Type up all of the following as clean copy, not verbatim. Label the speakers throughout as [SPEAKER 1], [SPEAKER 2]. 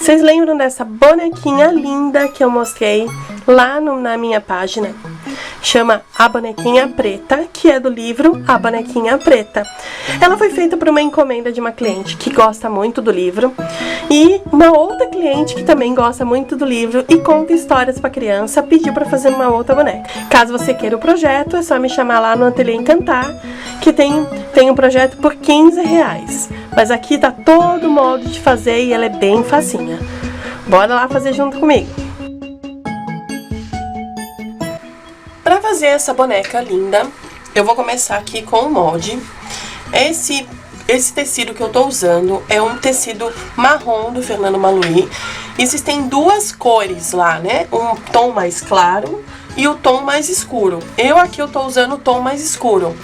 [SPEAKER 1] Vocês lembram dessa bonequinha linda que eu mostrei lá na minha página? Chama A Bonequinha Preta, que é do livro A Bonequinha Preta. Ela foi feita por uma encomenda de uma cliente que gosta muito do livro e uma outra cliente que também gosta muito do livro e conta histórias para criança pediu para fazer uma outra boneca. Caso você queira o projeto, é só me chamar lá no Ateliê Encantar, que tem um projeto por R$15. Mas aqui tá todo modo de fazer e ela é bem facinha. Bora lá fazer junto comigo! Para fazer essa boneca linda, eu vou começar aqui com o molde. Esse tecido que eu tô usando é um tecido marrom do Fernando Maluhy. Existem duas cores lá, né? Um tom mais claro e o tom mais escuro. Eu tô usando o tom mais escuro.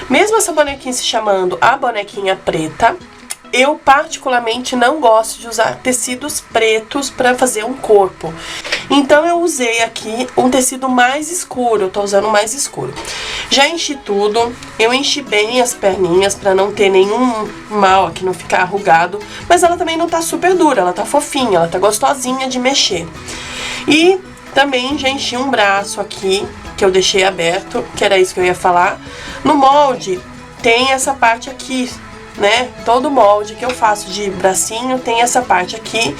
[SPEAKER 1] Mesmo essa bonequinha se chamando A Bonequinha Preta, eu particularmente não gosto de usar tecidos pretos para fazer um corpo. Então eu usei aqui um tecido mais escuro, eu tô usando mais escuro. Já enchi tudo, eu enchi bem as perninhas para não ter nenhum mal aqui, não ficar arrugado. Mas ela também não tá super dura, ela tá fofinha, ela tá gostosinha de mexer. E também já enchi um braço aqui, que eu deixei aberto, que era isso que eu ia falar. No molde tem essa parte aqui, né? Todo molde que eu faço de bracinho tem essa parte aqui,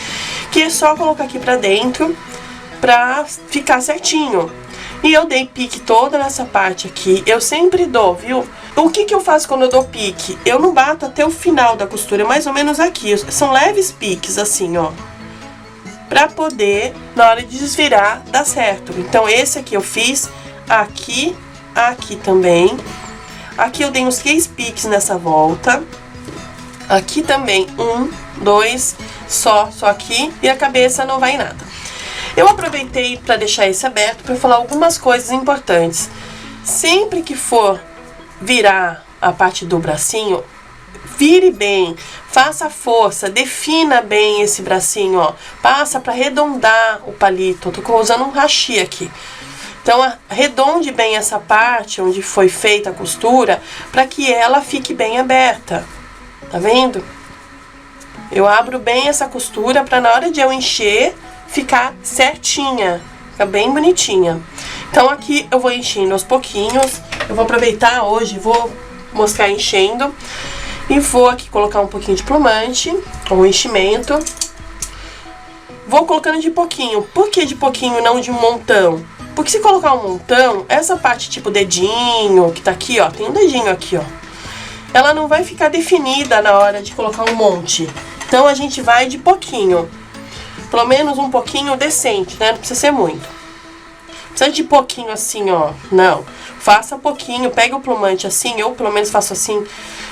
[SPEAKER 1] que é só colocar aqui pra dentro pra ficar certinho. E eu dei pique toda nessa parte aqui, eu sempre dou, viu? O que eu faço quando eu dou pique? Eu não bato até o final da costura, mais ou menos aqui, são leves piques assim, ó, pra poder, na hora de desvirar, dar certo. Então esse aqui eu fiz aqui, aqui também. Aqui eu dei uns 3 piques nessa volta. Aqui também, 1, 2, só aqui. E a cabeça não vai em nada. Eu aproveitei para deixar esse aberto para falar algumas coisas importantes. Sempre que for virar a parte do bracinho, vire bem, faça força, defina bem esse bracinho, ó. Passa para arredondar o palito. Eu tô usando um hashi aqui. Então, arredonde bem essa parte onde foi feita a costura para que ela fique bem aberta. Tá vendo? Eu abro bem essa costura para na hora de eu encher ficar certinha, ficar bem bonitinha. Então aqui eu vou enchendo aos pouquinhos. Eu vou aproveitar hoje, vou mostrar enchendo e vou aqui colocar um pouquinho de plumante ou enchimento. Vou colocando de pouquinho. Por que de pouquinho, não de um montão? Porque se colocar um montão, essa parte tipo dedinho, que tá aqui, ó, tem um dedinho aqui, ó, ela não vai ficar definida na hora de colocar um monte. Então a gente vai de pouquinho, pelo menos um pouquinho decente, né? Não precisa ser muito. Precisa de pouquinho assim, ó, não. Faça pouquinho, pega o plumante assim, eu pelo menos faço assim,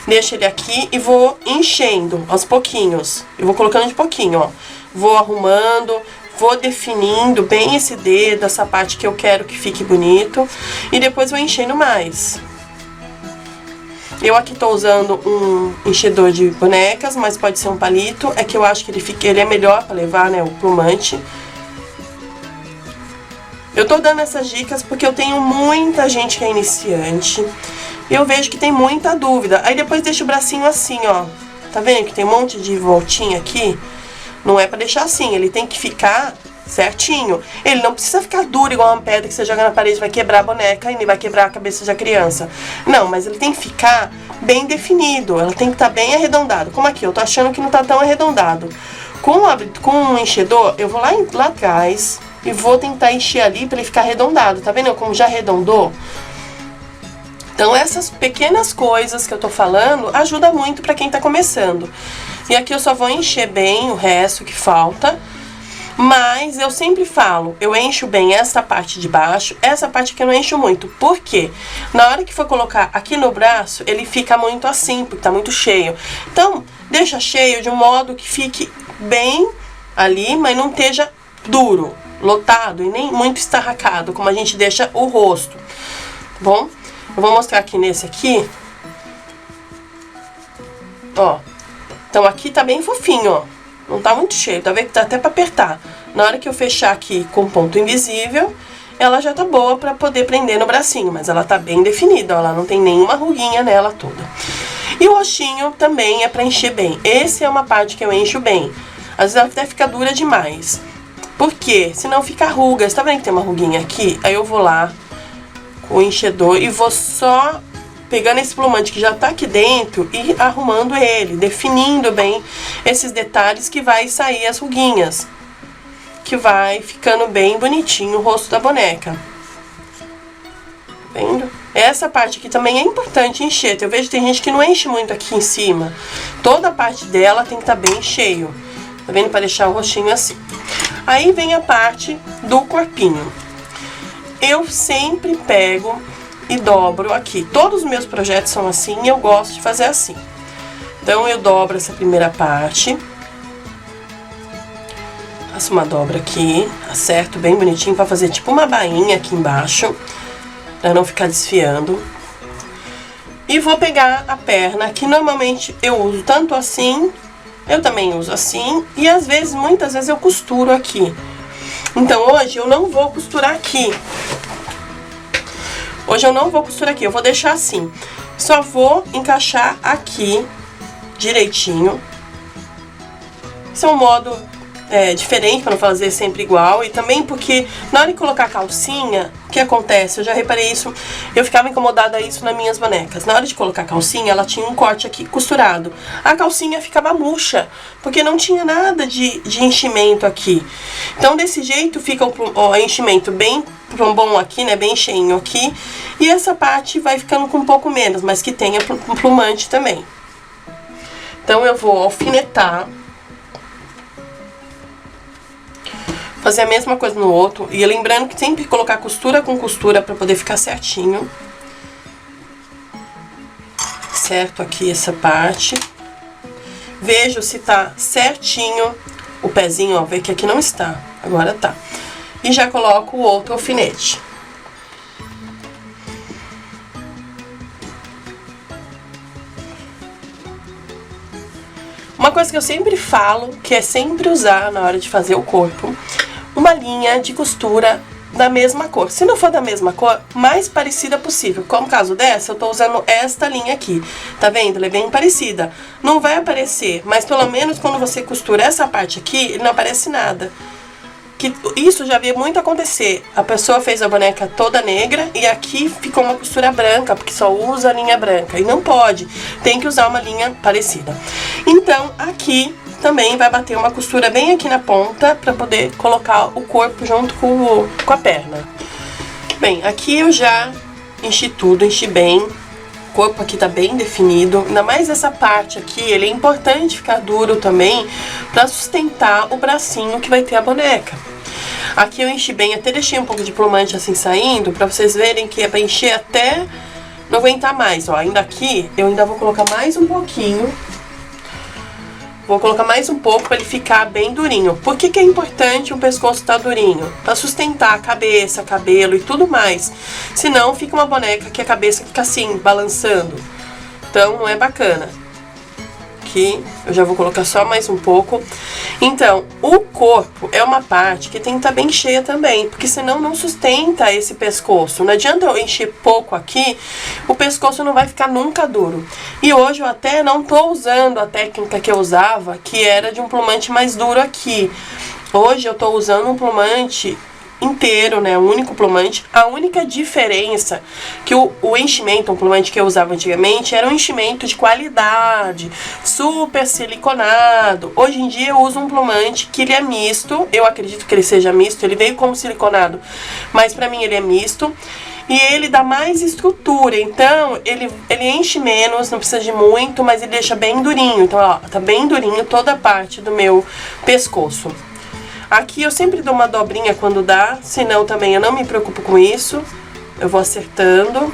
[SPEAKER 1] deixo ele aqui e vou enchendo aos pouquinhos. Eu vou colocando de pouquinho, ó. Vou arrumando, vou definindo bem esse dedo, essa parte que eu quero que fique bonito. E depois vou enchendo mais. Eu aqui tô usando um enchedor de bonecas, mas pode ser um palito. É que eu acho que ele é melhor pra levar, né, o plumante. Eu tô dando essas dicas porque eu tenho muita gente que é iniciante. E eu vejo que tem muita dúvida. Aí depois deixa o bracinho assim, ó. Tá vendo que tem um monte de voltinha aqui? Não é pra deixar assim, ele tem que ficar certinho. Ele não precisa ficar duro igual uma pedra que você joga na parede e vai quebrar a boneca e vai quebrar a cabeça da criança. Não, mas ele tem que ficar bem definido, ela tem que estar bem arredondado. Como aqui, eu tô achando que não tá tão arredondado. Com um enchedor, eu vou lá atrás e vou tentar encher ali pra ele ficar arredondado. Tá vendo como já arredondou? Então essas pequenas coisas que eu tô falando ajuda muito pra quem tá começando. E aqui eu só vou encher bem o resto que falta. Mas eu sempre falo, eu encho bem essa parte de baixo, essa parte aqui eu não encho muito. Por quê? Na hora que for colocar aqui no braço, ele fica muito assim, porque tá muito cheio. Então, deixa cheio de um modo que fique bem ali, mas não esteja duro, lotado e nem muito estarracado, como a gente deixa o rosto. Tá bom? Eu vou mostrar aqui nesse aqui. Ó. Então aqui tá bem fofinho, ó. Não tá muito cheio, tá vendo que tá até pra apertar. Na hora que eu fechar aqui com ponto invisível, ela já tá boa pra poder prender no bracinho. Mas ela tá bem definida, ó, ela não tem nenhuma ruguinha nela toda. E o rostinho também é pra encher bem. Esse é uma parte que eu encho bem. Às vezes ela até fica dura demais. Por quê? Senão fica rugas. Tá vendo que tem uma ruguinha aqui? Aí eu vou lá com o enchedor e vou só pegando esse plumante que já tá aqui dentro e arrumando ele, definindo bem esses detalhes que vai sair as ruguinhas, que vai ficando bem bonitinho o rosto da boneca. Tá vendo? Essa parte aqui também é importante encher. Eu vejo que tem gente que não enche muito aqui em cima. Toda a parte dela tem que estar bem cheio. Tá vendo? Para deixar o rostinho assim. Aí vem a parte do corpinho. Eu sempre pego e dobro aqui. Todos os meus projetos são assim e eu gosto de fazer assim. Então eu dobro essa primeira parte. Faço uma dobra aqui, acerto bem bonitinho para fazer tipo uma bainha aqui embaixo, para não ficar desfiando. E vou pegar a perna, que normalmente eu uso tanto assim, eu também uso assim, e às vezes, muitas vezes eu costuro aqui. Então hoje eu não vou costurar aqui. Hoje eu não vou costurar aqui, eu vou deixar assim. Só vou encaixar aqui direitinho. Esse é um modo diferente, para não fazer sempre igual. E também porque na hora de colocar a calcinha, o que acontece? Eu já reparei isso, eu ficava incomodada isso nas minhas bonecas. Na hora de colocar a calcinha, ela tinha um corte aqui costurado. A calcinha ficava murcha, porque não tinha nada de enchimento aqui. Então desse jeito fica o enchimento bem bom aqui, né, bem cheinho aqui. E essa parte vai ficando com um pouco menos, mas que tenha um plumante também. Então eu vou alfinetar. Fazer a mesma coisa no outro. E lembrando que sempre colocar costura com costura para poder ficar certinho. Certo aqui essa parte. Vejo se tá certinho o pezinho, ó. Vê que aqui não está. Agora tá. E já coloco o outro alfinete. Uma coisa que eu sempre falo, que é sempre usar na hora de fazer o corpo, uma linha de costura da mesma cor. Se não for da mesma cor, mais parecida possível. Como no caso dessa, eu tô usando esta linha aqui. Tá vendo? Ela é bem parecida. Não vai aparecer, mas pelo menos quando você costura essa parte aqui, não aparece nada. Que isso já vi muito acontecer. A pessoa fez a boneca toda negra e aqui ficou uma costura branca, porque só usa a linha branca. E não pode. Tem que usar uma linha parecida. Então, aqui também vai bater uma costura bem aqui na ponta para poder colocar o corpo junto com a perna. Bem, aqui eu já enchi tudo, enchi bem. O corpo aqui tá bem definido. Ainda mais essa parte aqui, ele é importante ficar duro também para sustentar o bracinho que vai ter a boneca. Aqui eu enchi bem, até deixei um pouco de plumante assim saindo, para vocês verem que é para encher até não aguentar mais. Ó, ainda aqui eu ainda vou colocar mais um pouquinho. Vou colocar mais um pouco para ele ficar bem durinho. Por que que é importante o pescoço estar durinho? Para sustentar a cabeça, cabelo e tudo mais. Senão fica uma boneca que a cabeça fica assim, balançando. Então não é bacana. Aqui eu já vou colocar só mais um pouco. Então, o corpo é uma parte que tem que estar bem cheia também, porque senão não sustenta esse pescoço. Não adianta eu encher pouco aqui, o pescoço não vai ficar nunca duro. E hoje eu até não tô usando a técnica que eu usava, que era de um plumante mais duro aqui. Hoje eu tô usando um plumante inteiro, né, um único plumante. A única diferença que o enchimento, um plumante que eu usava antigamente, era um enchimento de qualidade, super siliconado. Hoje em dia eu uso um plumante que ele é misto, eu acredito que ele seja misto, ele veio como siliconado, mas pra mim ele é misto. E ele dá mais estrutura, então ele enche menos, não precisa de muito, mas ele deixa bem durinho. Então, ó, tá bem durinho toda a parte do meu pescoço. Aqui eu sempre dou uma dobrinha quando dá, senão também eu não me preocupo com isso. Eu vou acertando.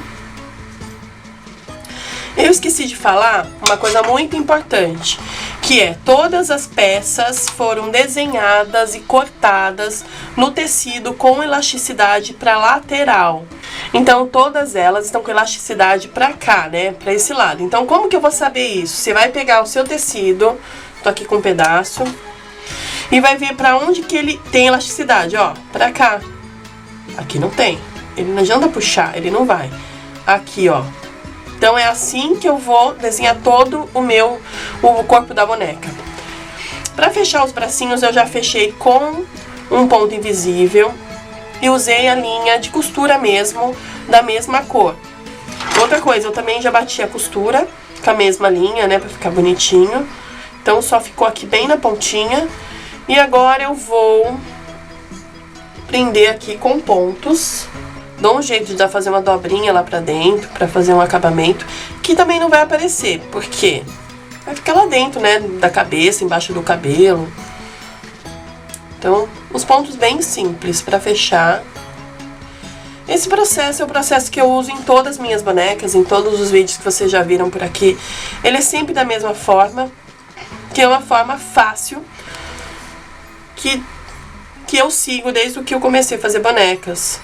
[SPEAKER 1] Eu esqueci de falar uma coisa muito importante, que é todas as peças foram desenhadas e cortadas no tecido com elasticidade para lateral. Então todas elas estão com elasticidade para cá, né, para esse lado. Então como que eu vou saber isso? Você vai pegar o seu tecido, tô aqui com um pedaço, e vai ver pra onde que ele tem elasticidade, ó, pra cá. Aqui não tem, ele não adianta puxar, ele não vai. Aqui, ó. Então é assim que eu vou desenhar todo o corpo da boneca. Pra fechar os bracinhos, eu já fechei com um ponto invisível e usei a linha de costura mesmo, da mesma cor. Outra coisa, eu também já bati a costura com a mesma linha, né, pra ficar bonitinho. Então, só ficou aqui bem na pontinha. E agora eu vou prender aqui com pontos. Dou um jeito de fazer uma dobrinha lá pra dentro, pra fazer um acabamento, que também não vai aparecer, porque vai ficar lá dentro, né, da cabeça, embaixo do cabelo. Então, os pontos bem simples pra fechar. Esse processo é o processo que eu uso em todas as minhas bonecas, em todos os vídeos que vocês já viram por aqui. Ele é sempre da mesma forma, que é uma forma fácil, que eu sigo desde que eu comecei a fazer bonecas.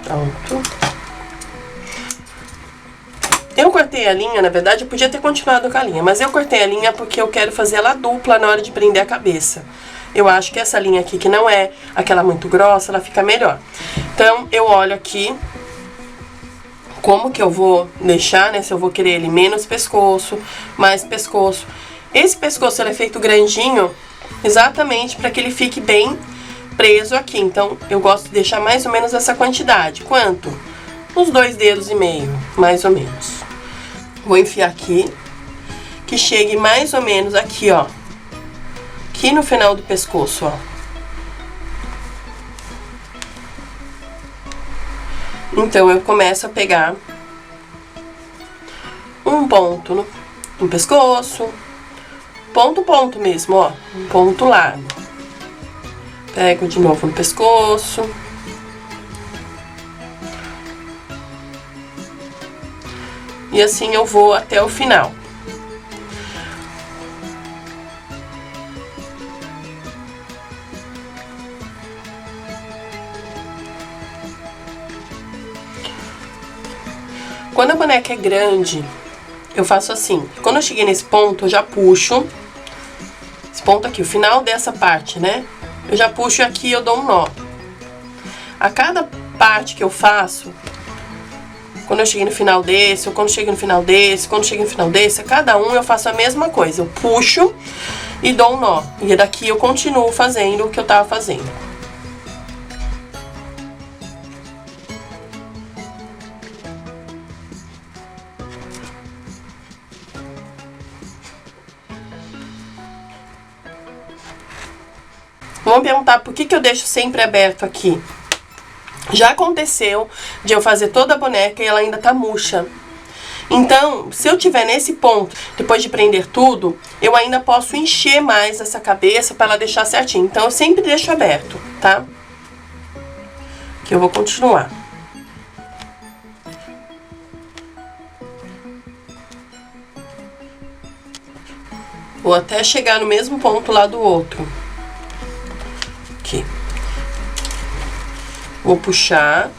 [SPEAKER 1] Pronto. Eu cortei a linha, na verdade eu podia ter continuado com a linha, mas eu cortei a linha porque eu quero fazer ela dupla na hora de prender a cabeça. Eu acho que essa linha aqui, que não é aquela muito grossa, ela fica melhor. Então eu olho aqui como que eu vou deixar, né, se eu vou querer ele menos pescoço, mais pescoço. Esse pescoço ele é feito grandinho exatamente para que ele fique bem preso aqui. Então eu gosto de deixar mais ou menos essa quantidade. Quanto? Uns 2,5 dedos, mais ou menos. Vou enfiar aqui, que chegue mais ou menos aqui, ó. Aqui no final do pescoço, ó. Então, eu começo a pegar um ponto no pescoço. Ponto mesmo, ó. Um ponto largo. Pego de novo no pescoço. E assim eu vou até o final. Quando a boneca é grande, eu faço assim. Quando eu cheguei nesse ponto, eu já puxo. Esse ponto aqui, o final dessa parte, né? Eu já puxo e aqui eu dou um nó. A cada parte que eu faço, quando eu cheguei no final desse, ou quando eu cheguei no final desse, quando eu cheguei no final desse, a cada um eu faço a mesma coisa. Eu puxo e dou um nó. E daqui eu continuo fazendo o que eu tava fazendo. Vão perguntar por que eu deixo sempre aberto aqui. Já aconteceu de eu fazer toda a boneca e ela ainda tá murcha. Então, se eu tiver nesse ponto, depois de prender tudo, eu ainda posso encher mais essa cabeça para ela deixar certinho. Então, eu sempre deixo aberto, tá? Que eu vou continuar. Vou até chegar no mesmo ponto lá do outro. Aqui. Vou puxar.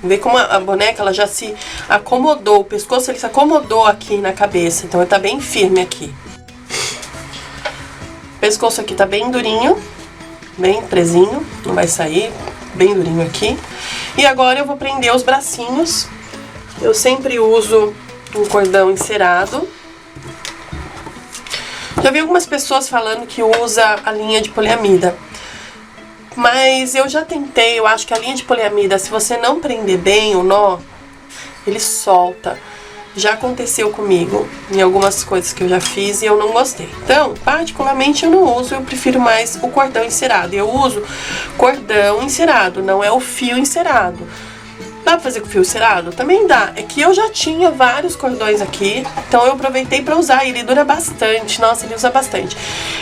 [SPEAKER 1] Vê como a boneca ela já se acomodou. O pescoço ele se acomodou aqui na cabeça. Então ele tá bem firme aqui. O pescoço aqui tá bem durinho. Bem presinho. Não vai sair. Bem durinho aqui. E agora eu vou prender os bracinhos. Eu sempre uso um cordão encerado. Já vi algumas pessoas falando que usa a linha de poliamida. Mas eu já tentei, eu acho que a linha de poliamida, se você não prender bem o nó, ele solta. Já aconteceu comigo em algumas coisas que eu já fiz e eu não gostei. Então, particularmente eu não uso, eu prefiro mais o cordão encerado. Eu uso cordão encerado, não é o fio encerado. Dá pra fazer com fio encerado? Também dá. É que eu já tinha vários cordões aqui, então eu aproveitei pra usar. Ele dura bastante, nossa, ele usa bastante.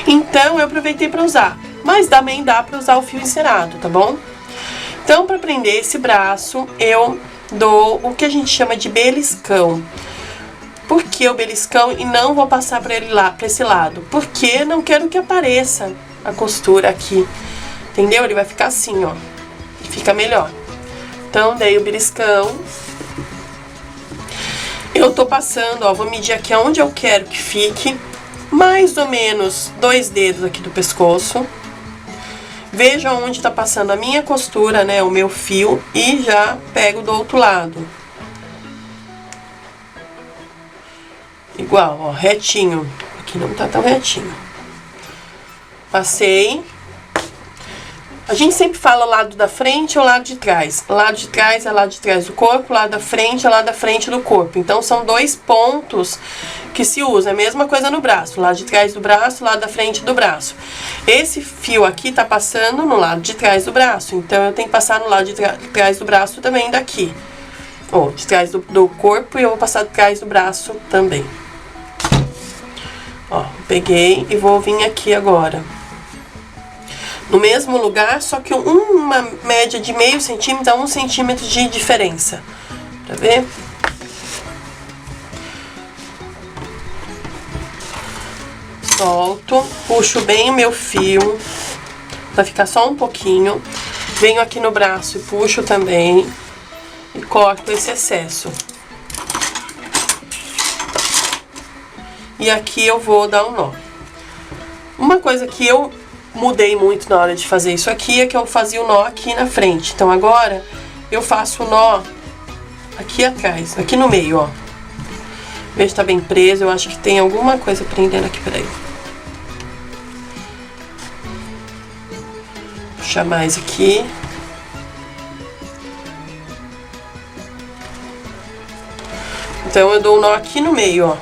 [SPEAKER 1] Então eu aproveitei pra usar. Mas também dá pra usar o fio encerado, tá bom? Então, pra prender esse braço, eu dou o que a gente chama de beliscão. Por que o beliscão e não vou passar pra ele lá, pra esse lado? Porque não quero que apareça a costura aqui, entendeu? Ele vai ficar assim, ó, fica melhor. Então, dei o beliscão. Eu tô passando, ó, vou medir aqui aonde eu quero que fique, mais ou menos 2 dedos aqui do pescoço. Vejo aonde tá passando a minha costura, né, o meu fio, e já pego do outro lado. Igual, ó, retinho. Aqui não tá tão retinho. Passei. A gente sempre fala lado da frente ou lado de trás. Lado de trás é lado de trás do corpo, lado da frente é lado da frente do corpo. Então, são dois pontos que se usa. É a mesma coisa no braço. Lado de trás do braço, lado da frente do braço. Esse fio aqui tá passando no lado de trás do braço. Então, eu tenho que passar no lado de trás do braço também daqui. Ou de trás do corpo, e eu vou passar de trás do braço também. Ó, peguei e vou vir aqui agora. No mesmo lugar, só que uma média de meio centímetro a 1 centímetro de diferença. Pra ver? Solto, puxo bem o meu fio, pra ficar só um pouquinho. Venho aqui no braço e puxo também. E corto esse excesso. E aqui eu vou dar um nó. Uma coisa que eu mudei muito na hora de fazer isso aqui é que eu fazia o nó aqui na frente. Então agora eu faço o nó aqui atrás, aqui no meio, ó. Veja se tá bem preso, eu acho que tem alguma coisa prendendo aqui, peraí. Puxar mais aqui. Então eu dou o nó aqui no meio, ó.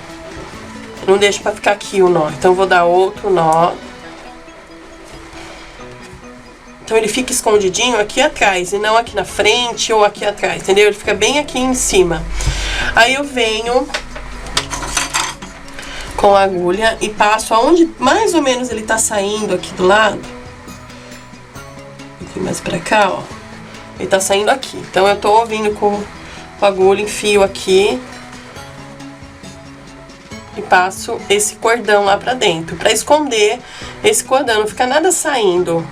[SPEAKER 1] Não deixo pra ficar aqui o nó. Então eu vou dar outro nó. Então ele fica escondidinho aqui atrás e não aqui na frente ou aqui atrás, entendeu? Ele fica bem aqui em cima. Aí eu venho com a agulha e passo aonde mais ou menos ele tá saindo aqui do lado. Um pouquinho mais pra cá, ó. Ele tá saindo aqui. Então eu tô vindo com a agulha, enfio aqui. E passo esse cordão lá pra dentro, pra esconder esse cordão, não fica nada saindo.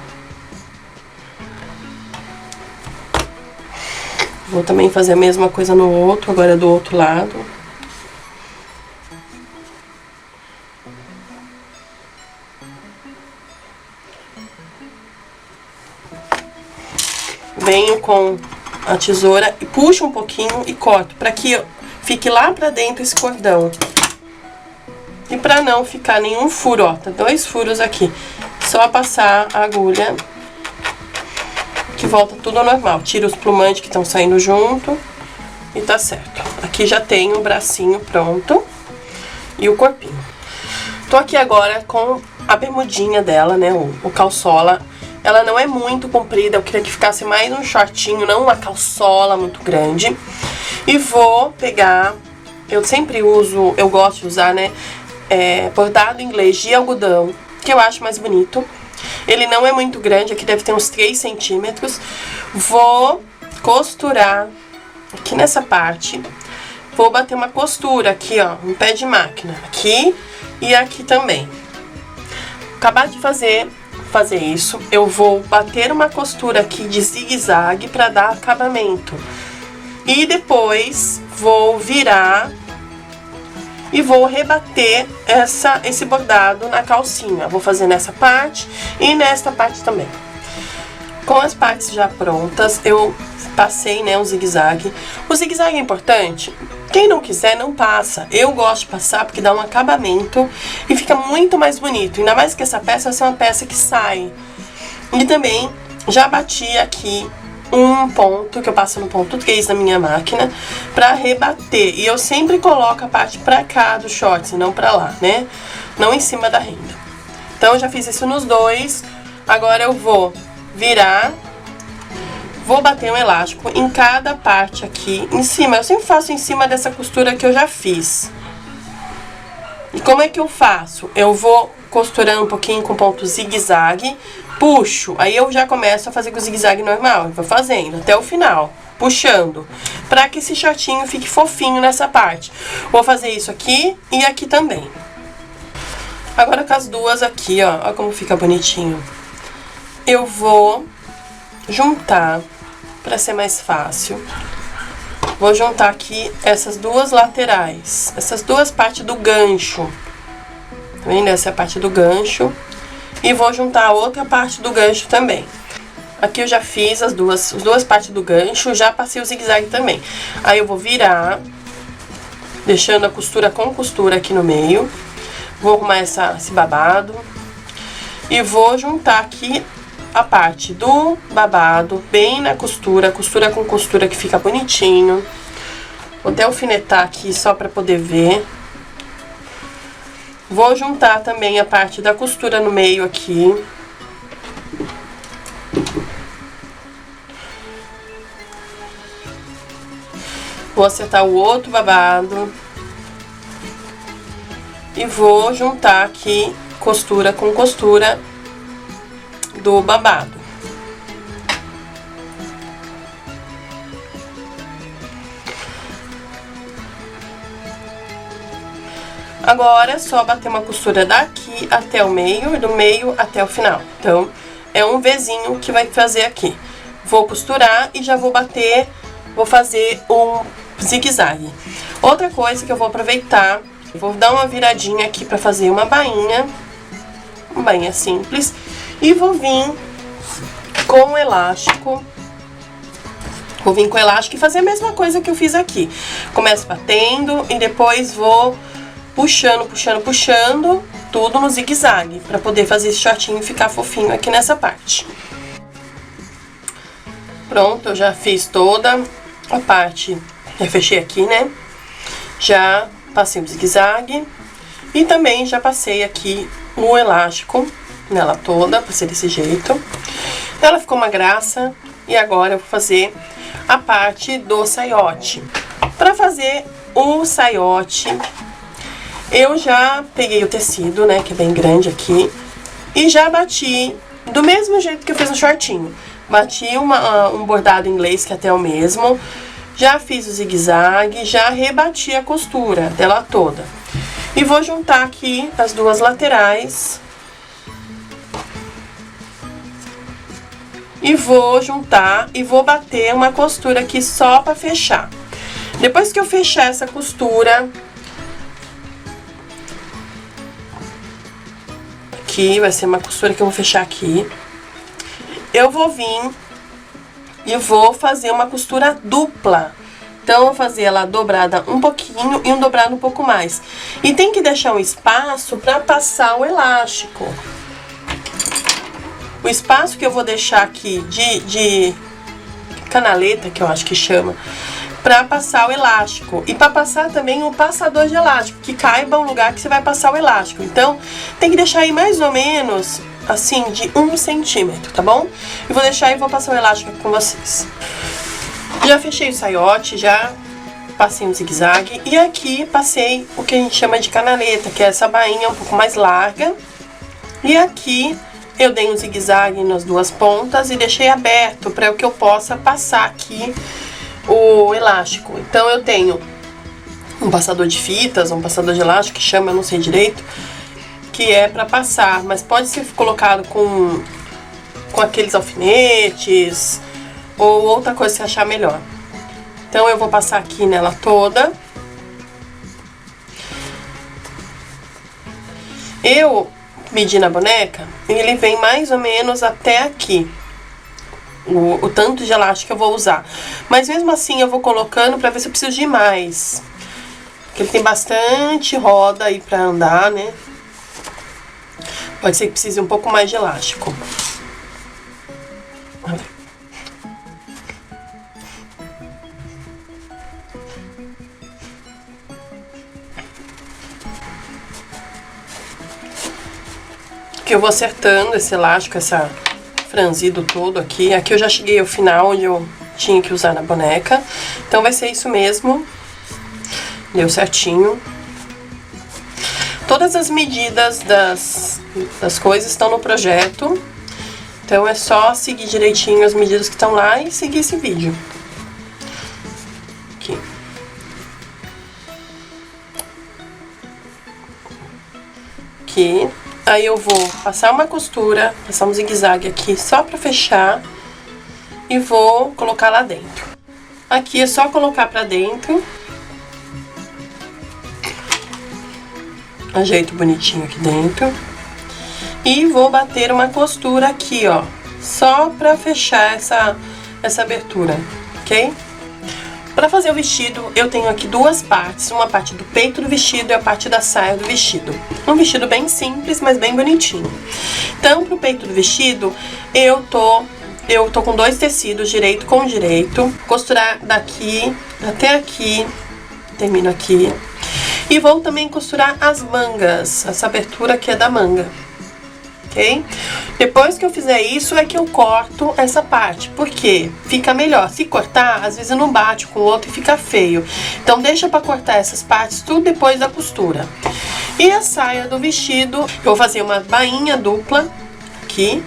[SPEAKER 1] Vou também fazer a mesma coisa no outro, agora do outro lado. Venho com a tesoura e puxo um pouquinho e corto, pra que fique lá pra dentro esse cordão. E pra não ficar nenhum furo, ó, tá 2 furos aqui. Só passar a agulha que volta tudo ao normal. Tira os plumantes que estão saindo junto e tá certo. Aqui já tem o bracinho pronto e o corpinho. Tô aqui agora com a bermudinha dela, né, o calçola. Ela não é muito comprida, eu queria que ficasse mais um shortinho, não uma calçola muito grande. E vou pegar, eu sempre uso, eu gosto de usar, né, bordado inglês de algodão, que eu acho mais bonito. Ele não é muito grande, aqui deve ter uns 3 centímetros. Vou costurar aqui nessa parte. Vou bater uma costura aqui, ó, um pé de máquina. Aqui e aqui também. Acabar de fazer isso, eu vou bater uma costura aqui de zigue-zague para dar acabamento. E depois vou virar e vou rebater esse bordado na calcinha. Vou fazer nessa parte e nesta parte também. Com as partes já prontas, eu passei, né, um zigue-zague. O zigue-zague é importante. Quem não quiser, não passa. Eu gosto de passar porque dá um acabamento e fica muito mais bonito. Ainda mais que essa peça vai ser uma peça que sai. E também já bati aqui um ponto, que eu passo no ponto 3 da minha máquina, pra rebater. E eu sempre coloco a parte pra cá do short, não pra lá, né? Não em cima da renda. Então, eu já fiz isso nos dois. Agora eu vou virar, vou bater um elástico em cada parte aqui em cima. Eu sempre faço em cima dessa costura que eu já fiz. E como é que eu faço? Eu vou costurando um pouquinho com ponto zigue-zague, puxo, aí eu já começo a fazer com o zigue-zague normal, eu vou fazendo até o final, puxando, pra que esse shortinho fique fofinho nessa parte. Vou fazer isso aqui e aqui também. Agora com as duas aqui, ó, ó como fica bonitinho. Eu vou juntar, pra ser mais fácil, vou juntar aqui essas duas laterais, essas duas partes do gancho. Tá vendo? Essa é a parte do gancho. E vou juntar a outra parte do gancho também. Aqui eu já fiz as duas partes do gancho, já passei o zigue-zague também. Aí eu vou virar, deixando a costura com costura aqui no meio. Vou arrumar esse babado e vou juntar aqui a parte do babado bem na costura, costura com costura, que fica bonitinho. Vou até alfinetar aqui só para poder ver. Vou juntar também a parte da costura no meio aqui. Vou acertar o outro babado. E vou juntar aqui costura com costura do babado. Agora é só bater uma costura daqui até o meio e do meio até o final. Então, é um Vzinho que vai fazer aqui. Vou costurar e já vou bater, vou fazer um zigue-zague. Outra coisa que eu vou aproveitar, vou dar uma viradinha aqui pra fazer uma bainha simples. E vou vir com o elástico. Vou vir com o elástico e fazer a mesma coisa que eu fiz aqui. Começo batendo e depois vou puxando, tudo no zigue-zague, pra poder fazer esse shortinho ficar fofinho aqui nessa parte. Pronto, eu já fiz toda a parte, já fechei aqui, né? Já passei o zigue-zague e também já passei aqui o elástico nela toda, passei desse jeito. Ela ficou uma graça e agora eu vou fazer a parte do saiote. Pra fazer o saiote, eu já peguei o tecido, né, que é bem grande aqui, e já bati do mesmo jeito que eu fiz no shortinho. Bati um bordado inglês, que até é o mesmo, já fiz o zigue-zague, já rebati a costura dela toda. E vou juntar aqui as duas laterais. E vou juntar e vou bater uma costura aqui só pra fechar. Depois que eu fechar essa costura, aqui vai ser uma costura que eu vou fechar aqui, eu vou vir e vou fazer uma costura dupla. Então, eu vou fazer ela dobrada um pouquinho e um dobrado um pouco mais. E tem que deixar um espaço pra passar o elástico. O espaço que eu vou deixar aqui de canaleta, que eu acho que chama, pra passar o elástico. E pra passar também um passador de elástico, que caiba o lugar que você vai passar o elástico. Então, tem que deixar aí mais ou menos, assim, de 1 centímetro, tá bom? E vou deixar e vou passar o elástico aqui com vocês. Já fechei o saiote, já passei um zigue-zague. E aqui passei o que a gente chama de canaleta, que é essa bainha um pouco mais larga. E aqui eu dei um zigue-zague nas duas pontas e deixei aberto para que eu possa passar aqui o elástico. Então, eu tenho um passador de fitas, um passador de elástico, que chama, eu não sei direito, que é para passar, mas pode ser colocado com aqueles alfinetes ou outra coisa que você achar melhor. Então, eu vou passar aqui nela toda. Eu medi na boneca, ele vem mais ou menos até aqui. O tanto de elástico que eu vou usar. Mas mesmo assim eu vou colocando pra ver se eu preciso de mais. Porque ele tem bastante roda aí pra andar, né? Pode ser que precise um pouco mais de elástico. Que eu vou acertando esse elástico, essa franzido todo aqui. Aqui eu já cheguei ao final onde eu tinha que usar na boneca. Então vai ser isso mesmo. Deu certinho. Todas as medidas das coisas estão no projeto. Então é só seguir direitinho as medidas que estão lá e seguir esse vídeo. Aqui. Aqui. Aí eu vou passar uma costura, passar um zigue-zague aqui só pra fechar e vou colocar lá dentro. Aqui é só colocar pra dentro. Ajeito bonitinho aqui dentro. E vou bater uma costura aqui, ó, só pra fechar essa abertura, ok? Para fazer o vestido, eu tenho aqui duas partes, uma parte do peito do vestido e a parte da saia do vestido. Um vestido bem simples, mas bem bonitinho. Então, pro peito do vestido, eu tô com dois tecidos, direito com direito. Costurar daqui até aqui, termino aqui. E vou também costurar as mangas, essa abertura aqui é da manga. Ok? Depois que eu fizer isso é que eu corto essa parte, porque fica melhor. Se cortar, às vezes não bate com o outro e fica feio. Então deixa pra cortar essas partes tudo depois da costura. E a saia do vestido, eu vou fazer uma bainha dupla aqui.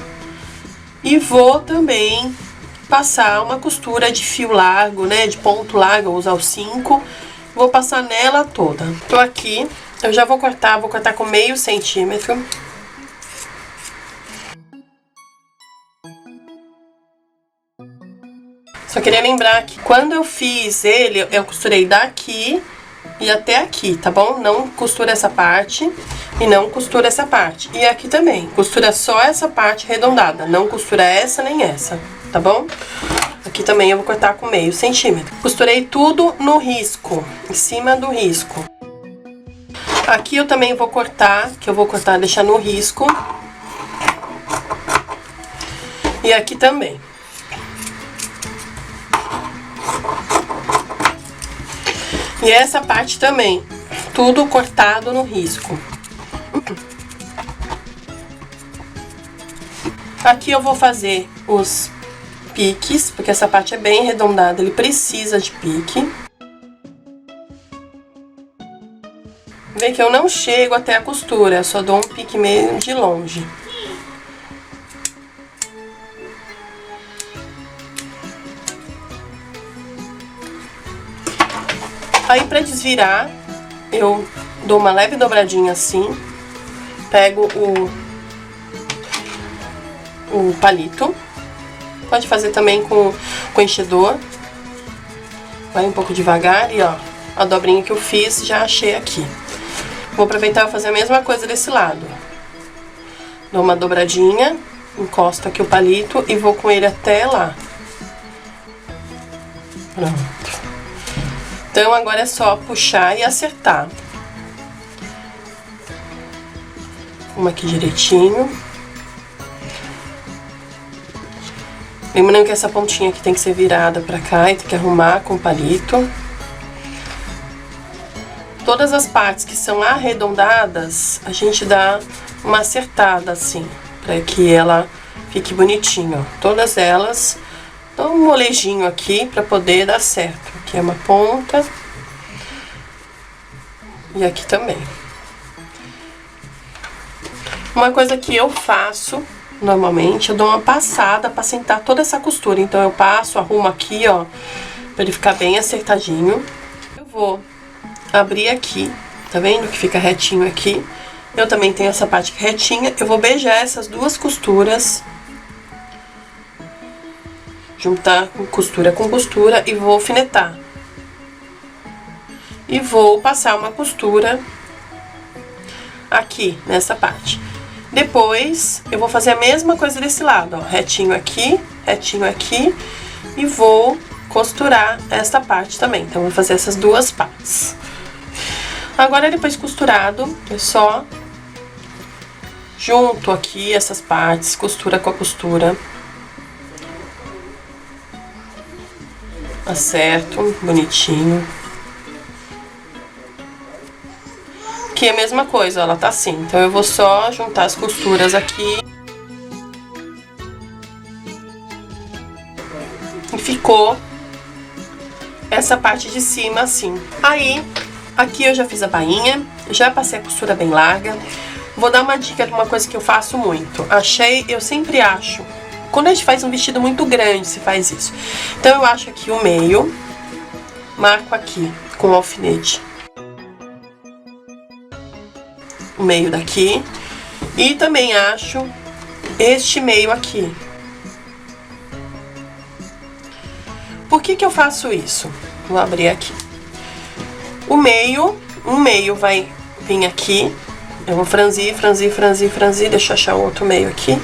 [SPEAKER 1] E vou também passar uma costura de fio largo, né, de ponto largo, vou usar o 5. Vou passar nela toda. Tô aqui, eu já vou cortar com meio centímetro. Só queria lembrar que quando eu fiz ele, eu costurei daqui e até aqui, tá bom? Não costura essa parte e não costura essa parte. E aqui também, costura só essa parte arredondada, não costura essa nem essa, tá bom? Aqui também eu vou cortar com meio centímetro. Costurei tudo no risco, em cima do risco. Aqui eu também vou cortar, deixar no risco. E aqui também. E essa parte também, tudo cortado no risco. Aqui eu vou fazer os piques, porque essa parte é bem arredondada, ele precisa de pique. Vê que eu não chego até a costura, eu só dou um pique meio de longe. Aí pra desvirar, eu dou uma leve dobradinha assim, pego o palito, pode fazer também com enchedor, vai um pouco devagar e ó, a dobrinha que eu fiz já achei aqui. Vou aproveitar e fazer a mesma coisa desse lado. Dou uma dobradinha, encosto aqui o palito e vou com ele até lá. Pronto. Então, agora é só puxar e acertar. Uma aqui direitinho. Lembrando que essa pontinha aqui tem que ser virada pra cá e tem que arrumar com o palito. Todas as partes que são arredondadas, a gente dá uma acertada assim, pra que ela fique bonitinha, ó. Todas elas, dá um molejinho aqui pra poder dar certo. Aqui é uma ponta. E aqui também. Uma coisa que eu faço, normalmente, eu dou uma passada pra sentar toda essa costura. Então, eu passo, arrumo aqui, ó, pra ele ficar bem acertadinho. Eu vou abrir aqui, tá vendo que fica retinho aqui? Eu também tenho essa parte retinha. Eu vou beijar essas duas costuras. Juntar costura com costura e vou alfinetar. E vou passar uma costura aqui, nessa parte. Depois, eu vou fazer a mesma coisa desse lado, ó. Retinho aqui e vou costurar esta parte também. Então, vou fazer essas duas partes. Agora, depois costurado, é só junto aqui essas partes, costura com a costura. Acerto, bonitinho. Aqui é a mesma coisa, ela tá assim. Então, eu vou só juntar as costuras aqui. E ficou essa parte de cima assim. Aí, aqui eu já fiz a bainha, já passei a costura bem larga. Vou dar uma dica de uma coisa que eu faço muito. Eu sempre acho, quando a gente faz um vestido muito grande, se faz isso. Então, eu acho aqui o meio, marco aqui com o alfinete. O meio daqui. E também acho este meio aqui. Por que que eu faço isso? Vou abrir aqui. Um meio vai vir aqui. Eu vou franzir. Deixa eu achar o outro meio aqui.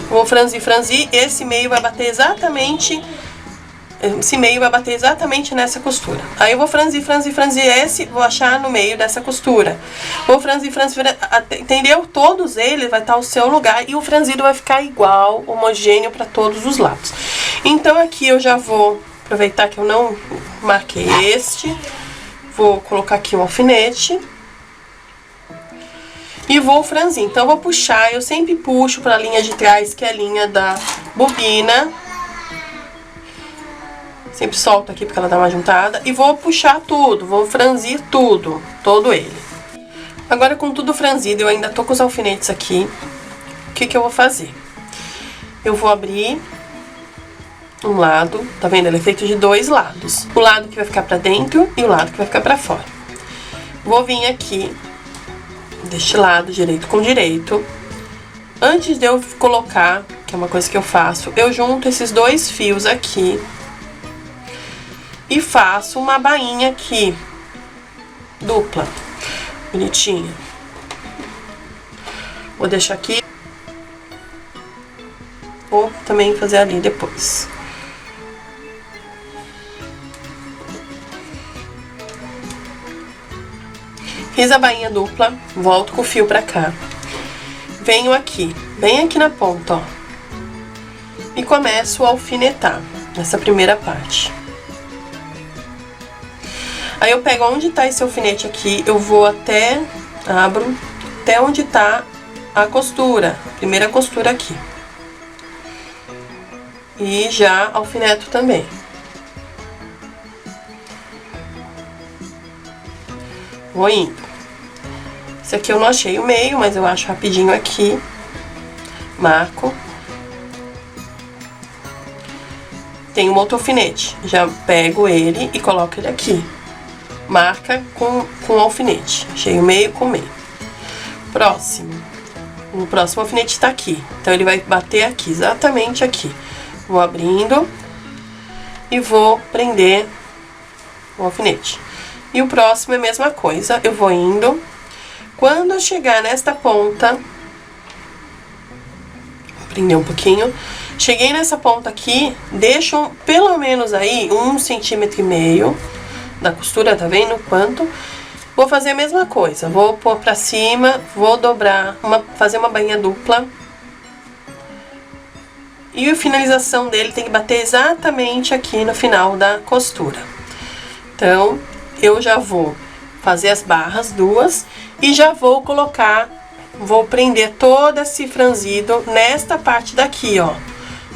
[SPEAKER 1] Vou franzir. Esse meio vai bater exatamente Esse meio vai bater exatamente nessa costura. Aí eu vou franzir, franzir, franzir esse, vou achar no meio dessa costura. Vou franzir, franzir, entendeu? Todos eles vai estar o seu lugar e o franzido vai ficar igual, homogêneo para todos os lados. Então aqui eu já vou aproveitar que eu não marquei este. Vou colocar aqui um alfinete. E vou franzir. Então eu vou puxar, eu sempre puxo para a linha de trás, que é a linha da bobina. Sempre solto aqui porque ela dá uma juntada. E vou puxar tudo, vou franzir tudo, todo ele. Agora com tudo franzido, eu ainda tô com os alfinetes aqui. O que que eu vou fazer? Eu vou abrir um lado, tá vendo? Ele é feito de dois lados. O lado que vai ficar pra dentro e o lado que vai ficar pra fora. Vou vir aqui deste lado, direito com direito. Antes de eu colocar, que é uma coisa que eu faço, eu junto esses dois fios aqui e faço uma bainha aqui, dupla, bonitinha. Vou deixar aqui. Vou também fazer ali depois. Fiz a bainha dupla, volto com o fio pra cá. Venho aqui, bem aqui na ponta, ó. E começo a alfinetar nessa primeira parte. Aí eu pego onde tá esse alfinete aqui, eu vou até, abro, até onde tá a costura, a primeira costura aqui. E já alfineto também. Vou indo. Esse aqui eu não achei o meio, mas eu acho rapidinho aqui. Marco. Tem um outro alfinete. Já pego ele e coloco ele aqui. Marca com o alfinete. Achei o meio com o meio. Próximo. O próximo alfinete tá aqui. Então ele vai bater aqui, exatamente aqui. Vou abrindo. E vou prender o alfinete. E o próximo é a mesma coisa. Eu vou indo. Quando eu chegar nesta ponta, vou prender um pouquinho. Cheguei nessa ponta aqui, deixo pelo menos aí 1,5 cm da costura, tá vendo quanto? Vou fazer a mesma coisa, vou pôr pra cima, vou dobrar, fazer uma bainha dupla. E a finalização dele tem que bater exatamente aqui no final da costura. Então, eu já vou fazer as barras duas e já vou colocar, vou prender todo esse franzido nesta parte daqui, ó.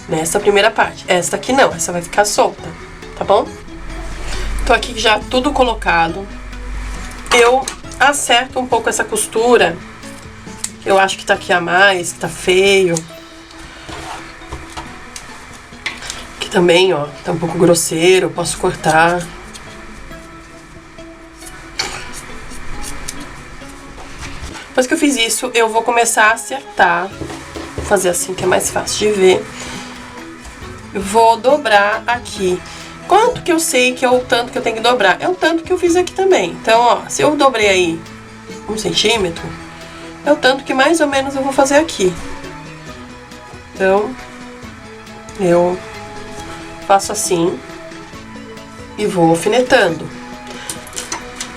[SPEAKER 1] Nessa primeira parte. Esta aqui não, essa vai ficar solta, tá bom? Tô aqui já tudo colocado. Eu acerto um pouco essa costura. Eu acho que tá aqui a mais, que tá feio. Aqui também, ó, tá um pouco grosseiro, posso cortar. Depois que eu fiz isso, eu vou começar a acertar. Vou fazer assim que é mais fácil de ver. Vou dobrar aqui. Quanto que eu sei que é o tanto que eu tenho que dobrar? É o tanto que eu fiz aqui também. Então, ó, se eu dobrei aí 1 centímetro, é o tanto que mais ou menos eu vou fazer aqui. Então, eu faço assim e vou alfinetando.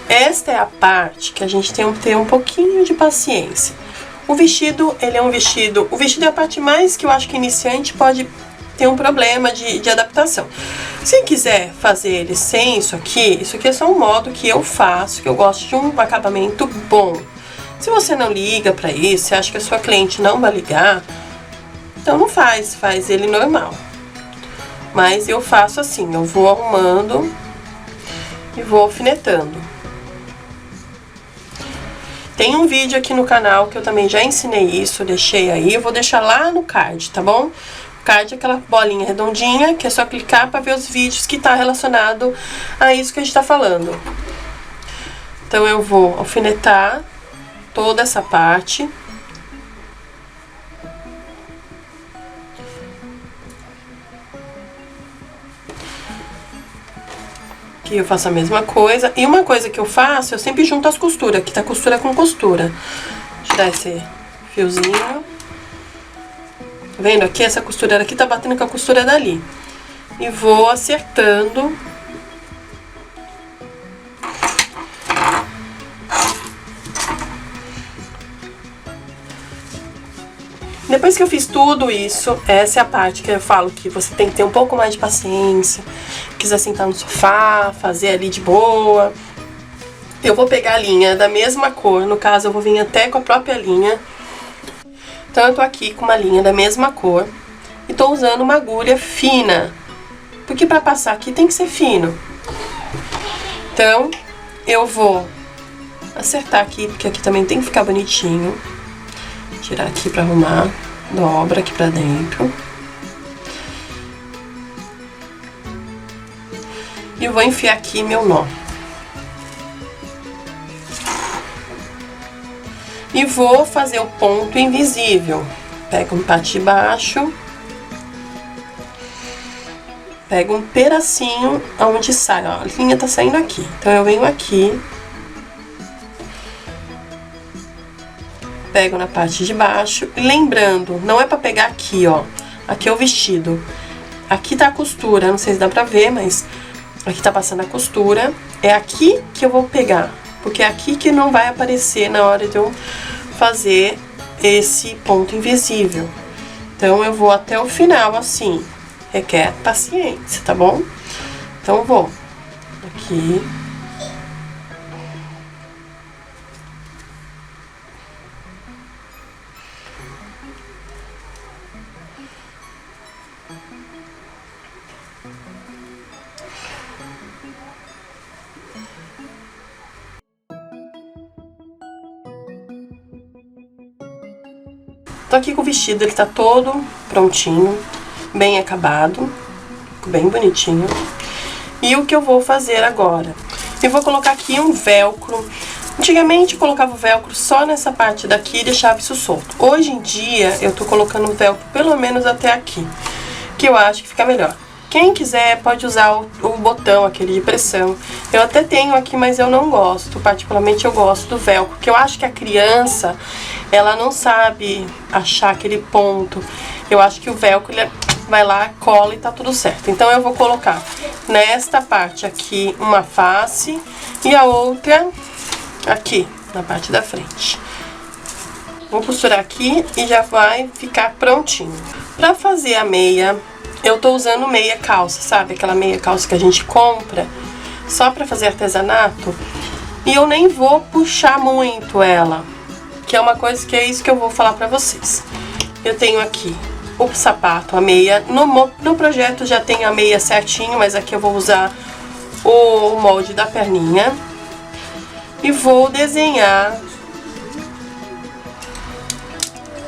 [SPEAKER 1] Esta é a parte que a gente tem que ter um pouquinho de paciência. O vestido, ele é um vestido... O vestido é a parte mais que eu acho que iniciante pode ter um problema de adaptação. Se quiser fazer ele sem isso aqui é só um modo que eu faço, que eu gosto de um acabamento bom. Se você não liga pra isso, você acha que a sua cliente não vai ligar, então não faz ele normal. Mas eu faço assim, eu vou arrumando e vou alfinetando. Tem um vídeo aqui no canal que eu também já ensinei isso, eu deixei aí, eu vou deixar lá no card, tá bom? O card é aquela bolinha redondinha, que é só clicar para ver os vídeos que tá relacionado a isso que a gente tá falando. Então eu vou alfinetar toda essa parte. Aqui eu faço a mesma coisa. E uma coisa que eu faço, eu sempre junto as costuras. Aqui tá costura com costura. Deixa eu dar esse fiozinho. Tá vendo? Aqui essa costura aqui tá batendo com a costura dali. e vou acertando. Depois que eu fiz tudo isso, essa é a parte que eu falo que você tem que ter um pouco mais de paciência. Quiser sentar no sofá, fazer ali de boa. Eu vou pegar a linha da mesma cor, no caso eu vou vir até com a própria linha. Então eu tô aqui com uma linha da mesma cor e tô usando uma agulha fina, porque pra passar aqui tem que ser fino. Então eu vou acertar aqui, porque aqui também tem que ficar bonitinho. Tirar aqui pra arrumar, dobra aqui pra dentro. E eu vou enfiar aqui meu nó. E vou fazer o ponto invisível. Pego um parte de baixo. Pego um pedacinho onde sai, ó, a linha tá saindo aqui. Então eu venho aqui. Pego na parte de baixo, e lembrando, não é pra pegar aqui, ó, aqui é o vestido, aqui tá a costura, não sei se dá pra ver, mas aqui tá passando a costura, é aqui que eu vou pegar, porque é aqui que não vai aparecer na hora de eu fazer esse ponto invisível. Então eu vou até o final assim, requer paciência, tá bom? Então vou aqui. Tô aqui com o vestido, ele tá todo prontinho, bem acabado, bem bonitinho. E o que eu vou fazer agora? Eu vou colocar aqui um velcro. Antigamente eu colocava o velcro só nessa parte daqui e deixava isso solto. Hoje em dia eu tô colocando o velcro pelo menos até aqui, que eu acho que fica melhor. Quem quiser pode usar o botão, aquele de pressão. Eu até tenho aqui, mas eu não gosto. Particularmente eu gosto do velcro, porque eu acho que a criança, ela não sabe achar aquele ponto. Eu acho que o velcro, ele vai lá, cola e tá tudo certo. Então eu vou colocar nesta parte aqui uma face e a outra aqui, na parte da frente. Vou costurar aqui e já vai ficar prontinho. Pra fazer a meia, eu tô usando meia calça, sabe? Aquela meia calça que a gente compra só pra fazer artesanato. E eu nem vou puxar muito ela, que é uma coisa que é isso que eu vou falar pra vocês. Eu tenho aqui o sapato, a meia. No projeto já tem a meia certinho, mas aqui eu vou usar o molde da perninha. E vou desenhar.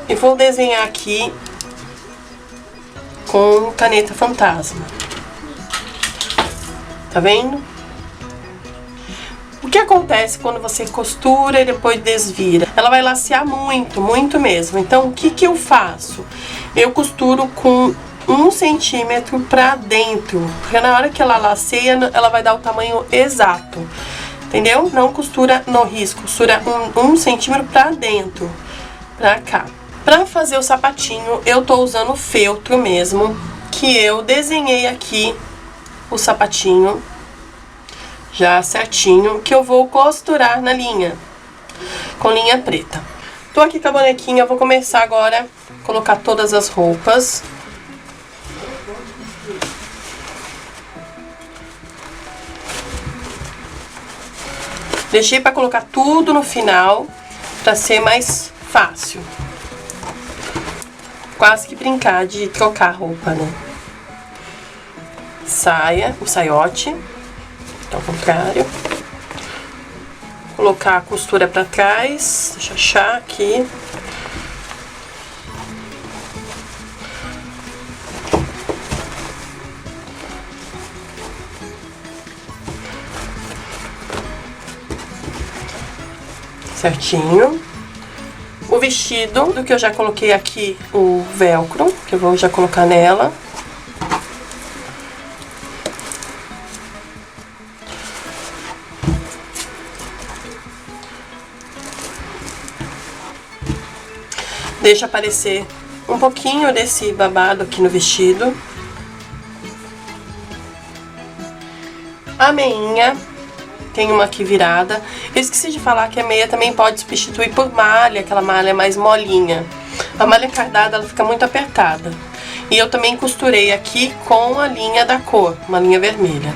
[SPEAKER 1] E vou desenhar aqui com caneta fantasma. Tá vendo? O que acontece quando você costura e depois desvira? Ela vai lacear muito, muito mesmo. Então, o que que eu faço? Eu costuro com 1 centímetro pra dentro. Porque na hora que ela laceia, ela vai dar o tamanho exato. Entendeu? Não costura no risco, costura 1 centímetro pra dentro, pra cá. Pra fazer o sapatinho, eu tô usando o feltro mesmo, que eu desenhei aqui o sapatinho, já certinho, que eu vou costurar na linha, com linha preta. Tô aqui com a bonequinha, vou começar agora a colocar todas as roupas. Deixei pra colocar tudo no final, pra ser mais fácil. Quase que brincar de trocar roupa, né? Saia, o saiote, ao contrário. Colocar a costura pra trás, deixa eu achar aqui. Certinho. O vestido, do que eu já coloquei aqui o velcro, que eu vou já colocar nela. Deixa aparecer um pouquinho desse babado aqui no vestido. A meinha, tem uma aqui virada. Eu esqueci de falar que a meia também pode substituir por malha, aquela malha mais molinha. A malha encardada, ela fica muito apertada. E eu também costurei aqui com a linha da cor, uma linha vermelha.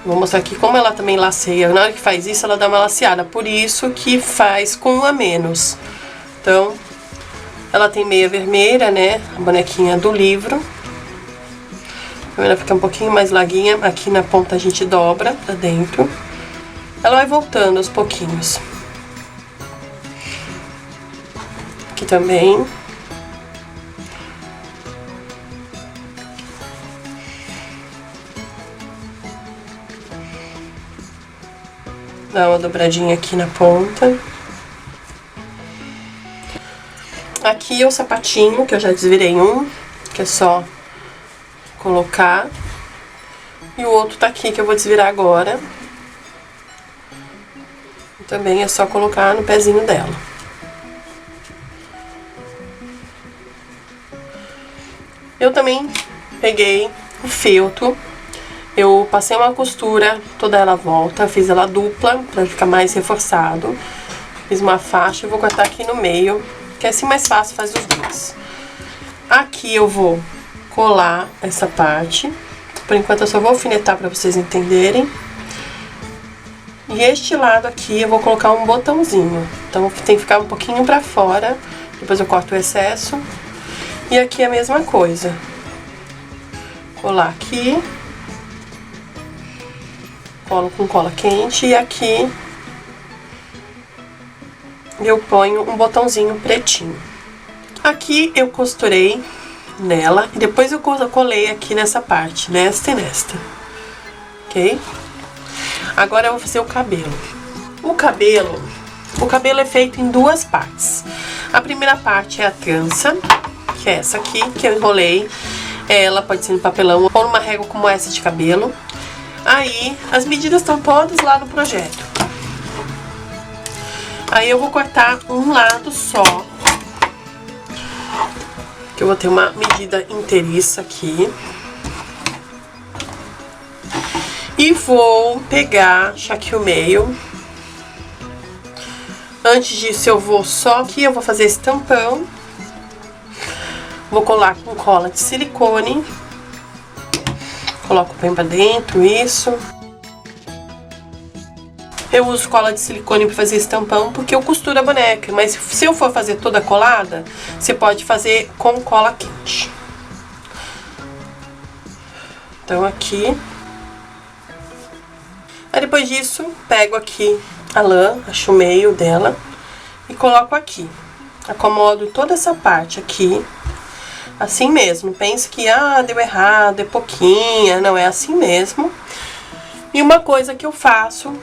[SPEAKER 1] Vou mostrar aqui como ela também laceia. Na hora que faz isso, ela dá uma laceada. Por isso que faz com um a menos. Então, ela tem meia vermelha, né? A bonequinha do livro. Ela fica um pouquinho mais larguinha. Aqui na ponta a gente dobra pra dentro. Ela vai voltando aos pouquinhos. Aqui também. Dá uma dobradinha aqui na ponta. Aqui é o sapatinho, que eu já desvirei um, que é só colocar. E o outro tá aqui, que eu vou desvirar agora. E também é só colocar no pezinho dela. Eu também peguei o feltro. Eu passei uma costura, toda ela volta, fiz ela dupla, pra ficar mais reforçado. Fiz uma faixa e vou cortar aqui no meio, que é assim mais fácil, faz os dois. Aqui eu vou colar essa parte. Por enquanto eu só vou alfinetar pra vocês entenderem. E este lado aqui eu vou colocar um botãozinho. Então tem que ficar um pouquinho pra fora, depois eu corto o excesso. E aqui é a mesma coisa. Colar aqui. Colo com cola quente e aqui eu ponho um botãozinho pretinho. Aqui eu costurei nela e depois eu colei aqui nessa parte, nesta e nesta, ok? Agora eu vou fazer o cabelo. O cabelo é feito em duas partes. A primeira parte é a trança, que é essa aqui, que eu enrolei. Ela pode ser no papelão ou numa régua como essa de cabelo. Aí, as medidas estão todas lá no projeto. Aí eu vou cortar um lado só. Que eu vou ter uma medida inteiriça aqui. E vou pegar aqui o meio. Antes disso eu vou só aqui, eu vou fazer esse tampão. Vou colar com cola de silicone. Coloco bem pra dentro, isso. Eu uso cola de silicone pra fazer esse tampão, porque eu costuro a boneca. Mas se eu for fazer toda colada, você pode fazer com cola quente. Então aqui. Aí depois disso, pego aqui a lã, acho o meio dela, e coloco aqui. Acomodo toda essa parte aqui. Assim mesmo, pense que, deu errado, é pouquinha, não, é assim mesmo. E uma coisa que eu faço,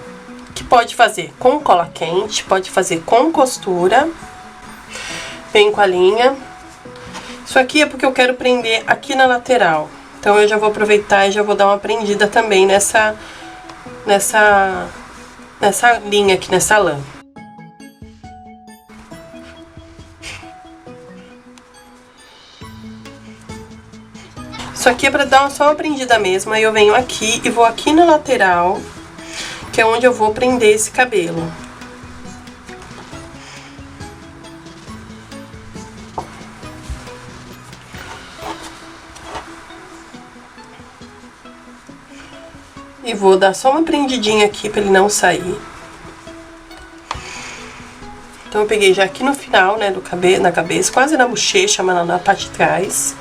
[SPEAKER 1] que pode fazer com cola quente, pode fazer com costura, vem com a linha. Isso aqui é porque eu quero prender aqui na lateral, então eu já vou aproveitar e já vou dar uma prendida também nessa linha aqui, nessa lã. Isso aqui é pra dar só uma prendida mesmo, aí eu venho aqui e vou aqui na lateral, que é onde eu vou prender esse cabelo. E vou dar só uma prendidinha aqui pra ele não sair. Então eu peguei já aqui no final, né, na cabeça, quase na bochecha, mas na parte de trás.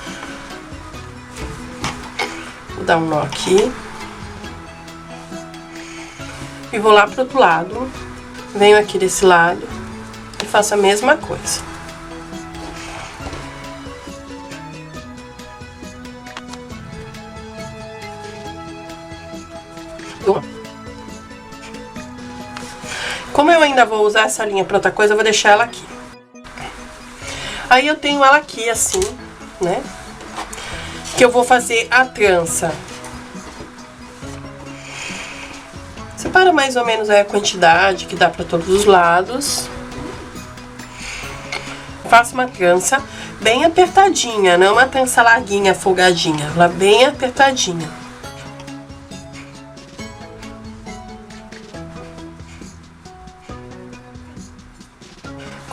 [SPEAKER 1] Vou dar um nó aqui. E vou lá pro outro lado. Venho aqui desse lado e faço a mesma coisa. Como eu ainda vou usar essa linha pra outra coisa, eu vou deixar ela aqui. Aí eu tenho ela aqui assim, né? Que eu vou fazer a trança. Separa mais ou menos aí a quantidade que dá pra todos os lados. Faço uma trança bem apertadinha, não uma trança larguinha, folgadinha. Ela bem apertadinha.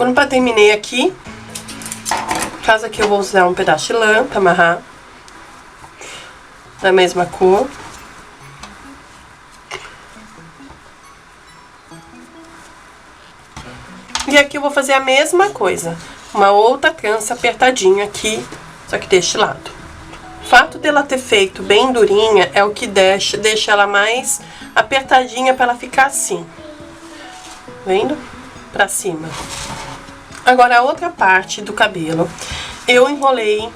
[SPEAKER 1] Quando eu terminei aqui, no caso aqui eu vou usar um pedaço de lã pra amarrar, da mesma cor. E aqui eu vou fazer a mesma coisa, uma outra trança apertadinha aqui, só que deste lado. O fato dela ter feito bem durinha é o que deixa ela mais apertadinha para ela ficar assim, vendo? Pra cima. Agora a outra parte do cabelo, eu enrolei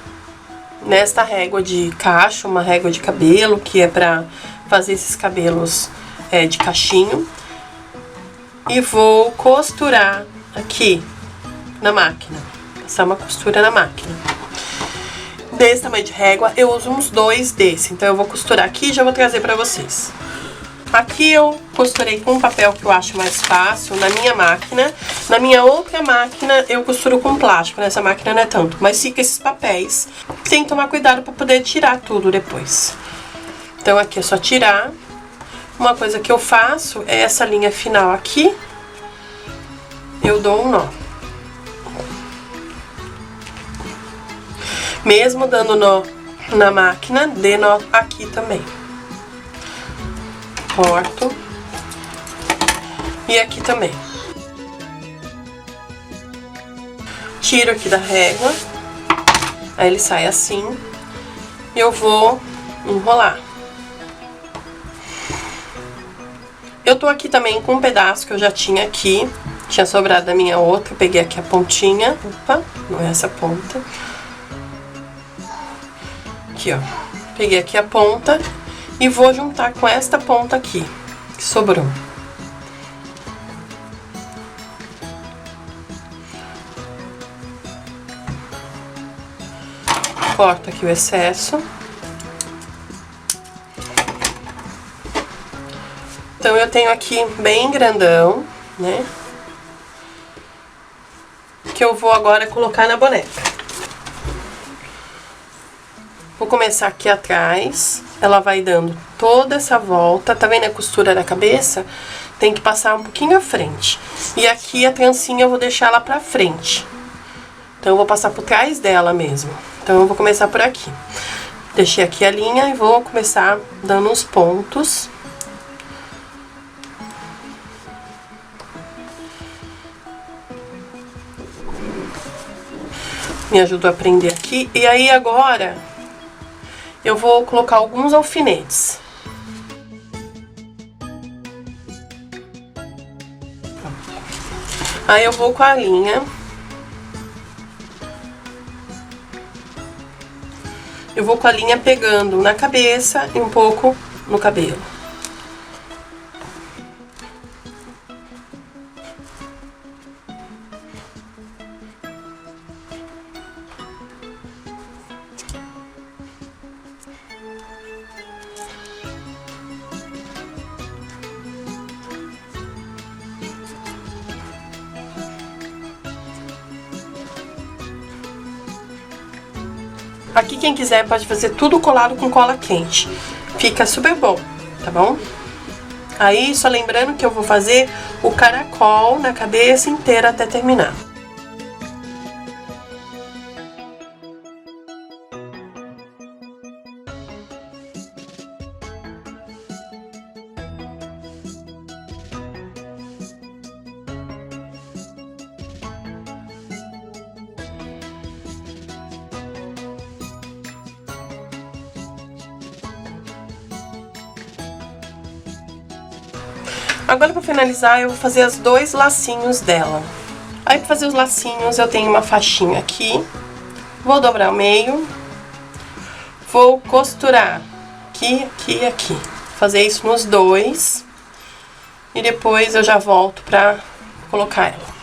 [SPEAKER 1] nesta régua de cacho, uma régua de cabelo, que é pra fazer esses cabelos de cachinho. E vou costurar aqui na máquina, passar uma costura na máquina. Desse tamanho de régua, eu uso uns 2 desse, então eu vou costurar aqui e já vou trazer pra vocês. Aqui eu costurei com um papel que eu acho mais fácil na minha máquina. Na minha outra máquina eu costuro com plástico, nessa máquina não é tanto. Mas fica esses papéis, tem que tomar cuidado pra poder tirar tudo depois. Então aqui é só tirar. Uma coisa que eu faço é essa linha final aqui, eu dou um nó. Mesmo dando nó na máquina, dê nó aqui também. Corto. E aqui também. Tiro aqui da régua. Aí ele sai assim. E eu vou enrolar. Eu tô aqui também com um pedaço que eu já tinha aqui. Tinha sobrado da minha outra. Peguei aqui a pontinha. Opa, não é essa ponta. Aqui, ó. Peguei aqui a ponta. E vou juntar com esta ponta aqui, que sobrou. Corto aqui o excesso. Então, eu tenho aqui bem grandão, né? Que eu vou agora colocar na boneca. Vou começar aqui atrás. Ela vai dando toda essa volta, tá vendo a costura da cabeça? Tem que passar um pouquinho à frente. E aqui a trancinha eu vou deixar ela pra frente. Então eu vou passar por trás dela mesmo. Então eu vou começar por aqui. Deixei aqui a linha e vou começar dando uns pontos. Me ajudou a prender aqui. E aí agora eu vou colocar alguns alfinetes. Aí eu vou com a linha. Eu vou com a linha pegando na cabeça e um pouco no cabelo. Aqui quem quiser pode fazer tudo colado com cola quente. Fica super bom, tá bom? Aí só lembrando que eu vou fazer o caracol na cabeça inteira até terminar. Agora, pra finalizar, eu vou fazer os 2 lacinhos dela. Aí, pra fazer os lacinhos, eu tenho uma faixinha aqui. Vou dobrar o meio. Vou costurar aqui, aqui e aqui. Fazer isso nos 2. E depois eu já volto pra colocar ela.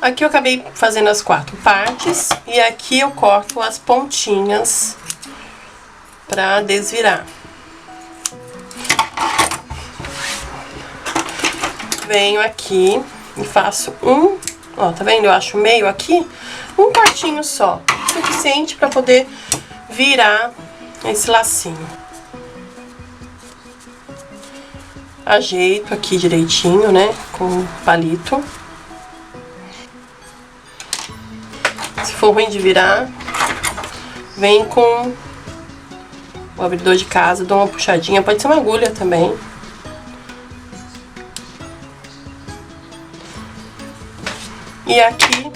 [SPEAKER 1] Aqui eu acabei fazendo as 4 partes. E aqui eu corto as pontinhas pra desvirar. Venho aqui e faço ó, tá vendo? Eu acho meio aqui, um cortinho só, suficiente pra poder virar esse lacinho. Ajeito aqui direitinho, né, com o palito. for ruim de virar, vem com o abridor de casa, dou uma puxadinha, pode ser uma agulha também. E aqui,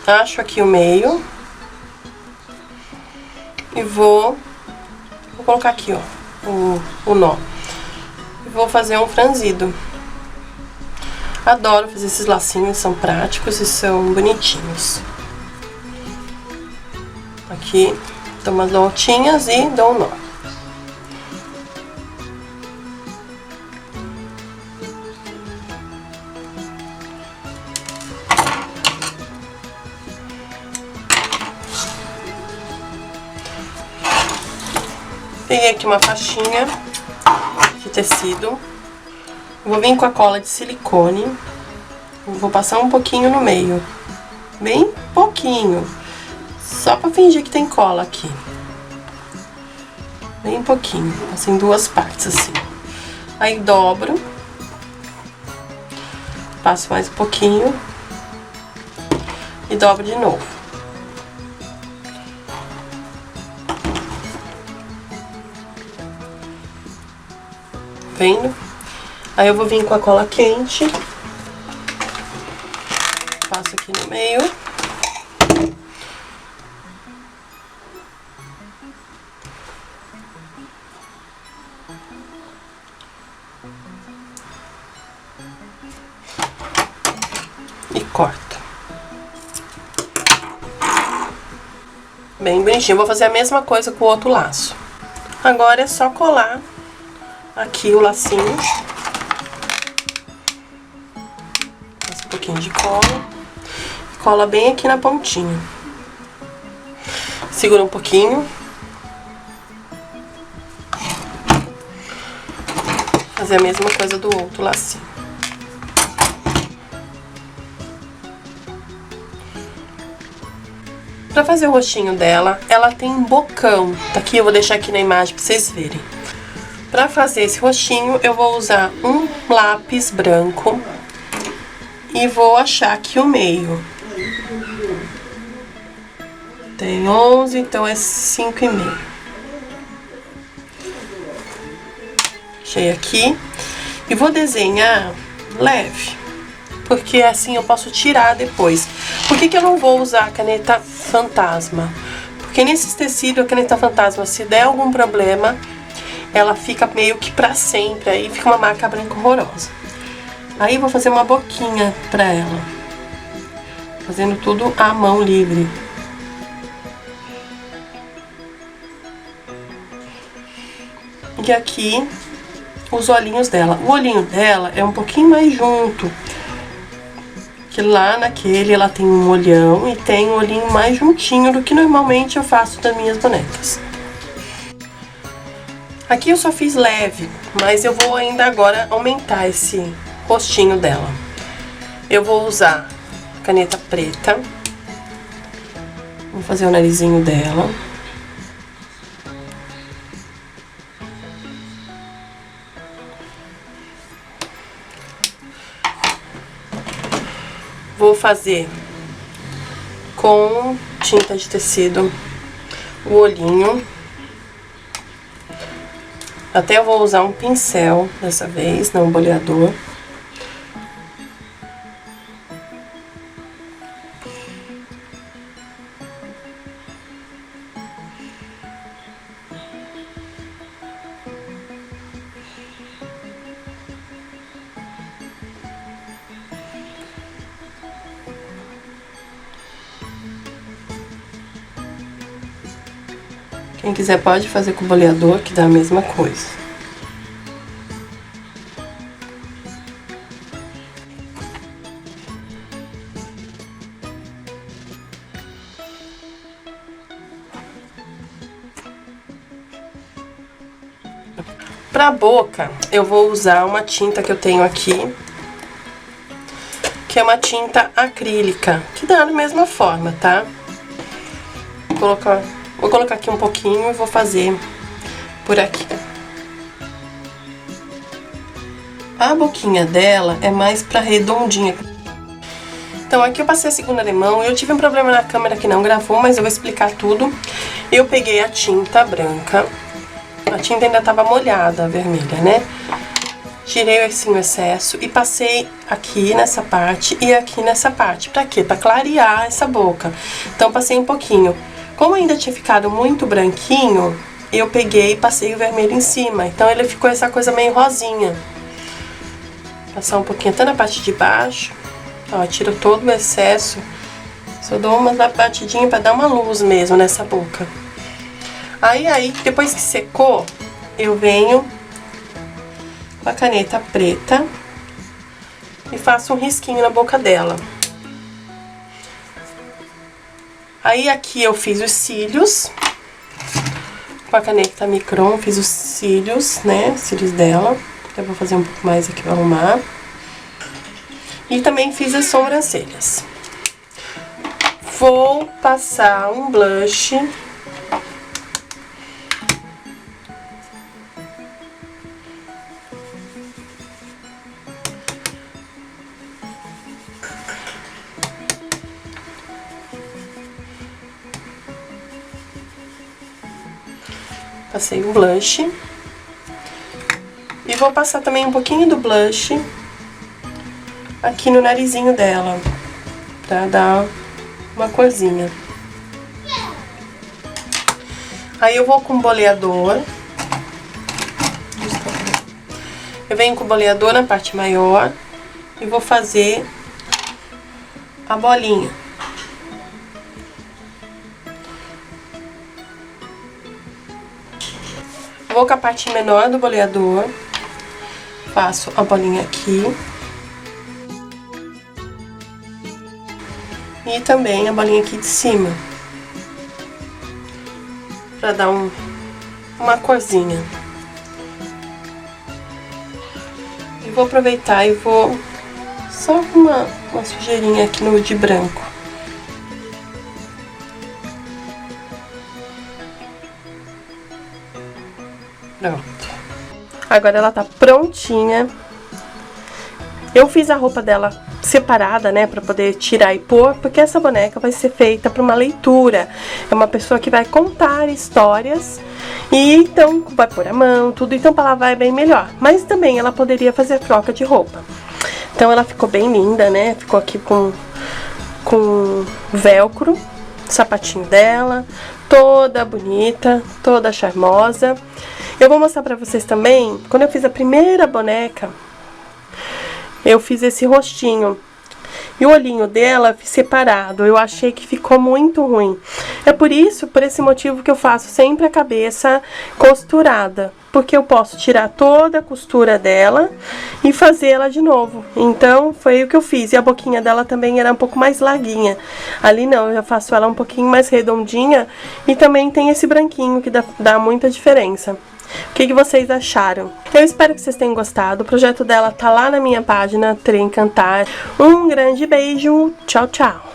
[SPEAKER 1] acho aqui o meio. E vou colocar aqui, ó, o nó. E vou fazer um franzido. Adoro fazer esses lacinhos, são práticos e são bonitinhos. Aqui, dou umas voltinhas e dou um nó. Peguei aqui uma faixinha de tecido. Vou vir com a cola de silicone. Vou passar um pouquinho no meio. Bem pouquinho. Só pra fingir que tem cola aqui. Bem pouquinho. Assim, duas partes, assim. Aí dobro. Passo mais um pouquinho. E dobro de novo. Vendo? Aí eu vou vir com a cola quente. Passo aqui no meio. E corto. Bem bonitinho. Vou fazer a mesma coisa com o outro laço. Agora é só colar aqui o lacinho. Passa um pouquinho de cola. Cola bem aqui na pontinha. Segura um pouquinho. Fazer a mesma coisa do outro lacinho. Pra fazer o rostinho dela, ela tem um bocão. Tá aqui, eu vou deixar aqui na imagem pra vocês verem. Pra fazer esse rostinho, eu vou usar um lápis branco e vou achar aqui o meio. Tem 11, então é 5,5. Achei aqui. E vou desenhar leve, porque assim eu posso tirar depois. Por que que eu não vou usar a caneta fantasma? Porque nesses tecidos, a caneta fantasma, se der algum problema, ela fica meio que pra sempre, aí fica uma marca branca horrorosa. Aí eu vou fazer uma boquinha pra ela, fazendo tudo à mão livre. E aqui, os olhinhos dela. O olhinho dela é um pouquinho mais junto, que lá naquele ela tem um olhão e tem um olhinho mais juntinho do que normalmente eu faço das minhas bonecas. Aqui eu só fiz leve, mas eu vou ainda agora aumentar esse rostinho dela. Eu vou usar caneta preta. Vou fazer o narizinho dela. Vou fazer com tinta de tecido o olhinho. Até eu vou usar um pincel dessa vez, não um boleador. Quem quiser pode fazer com o boleador, que dá a mesma coisa. Pra boca, eu vou usar uma tinta que eu tenho aqui, que é uma tinta acrílica, que dá da mesma forma, tá? Vou colocar aqui um pouquinho e vou fazer por aqui. A boquinha dela é mais pra redondinha. Então aqui eu passei a segunda limão. Eu tive um problema na câmera que não gravou, mas eu vou explicar tudo. Eu peguei a tinta branca. A tinta ainda tava molhada, a vermelha, né? Tirei assim o excesso e passei aqui nessa parte e aqui nessa parte. Pra quê? Pra clarear essa boca. Então passei um pouquinho. Como ainda tinha ficado muito branquinho, eu peguei e passei o vermelho em cima. Então ele ficou essa coisa meio rosinha. Passar um pouquinho até na parte de baixo. Ó, tiro todo o excesso. Só dou uma batidinha pra dar uma luz mesmo nessa boca. Aí, depois que secou, eu venho com a caneta preta e faço um risquinho na boca dela. Aí aqui eu fiz os cílios. Com a caneta Micron, fiz os cílios, né? Os cílios dela. Eu vou fazer um pouco mais aqui pra arrumar. E também fiz as sobrancelhas. Vou passar um blush. Passei o blush. E vou passar também um pouquinho do blush aqui no narizinho dela, pra dar uma corzinha. Aí eu vou com o boleador. Eu venho com o boleador na parte maior e vou fazer a bolinha. Vou com a parte menor do boleador, faço a bolinha aqui. E também a bolinha aqui de cima, pra dar uma corzinha. E vou aproveitar e vou só uma sujeirinha aqui no de branco. Pronto. Agora ela tá prontinha. Eu fiz a roupa dela separada, né, pra poder tirar e pôr, porque essa boneca vai ser feita pra uma leitura. É uma pessoa que vai contar histórias e então vai pôr a mão, tudo, então pra lavar é bem melhor. Mas também ela poderia fazer troca de roupa. Então ela ficou bem linda, né, ficou aqui com velcro, sapatinho dela, toda bonita, toda charmosa. Eu vou mostrar pra vocês também, quando eu fiz a primeira boneca, eu fiz esse rostinho. E o olhinho dela separado. Eu achei que ficou muito ruim. É por esse motivo que eu faço sempre a cabeça costurada. Porque eu posso tirar toda a costura dela e fazer ela de novo. Então, foi o que eu fiz. E a boquinha dela também era um pouco mais larguinha. Ali não, eu já faço ela um pouquinho mais redondinha. E também tem esse branquinho que dá muita diferença. O que vocês acharam? Eu espero que vocês tenham gostado. O projeto dela tá lá na minha página, Trem Cantar. Um grande beijo. Tchau, tchau.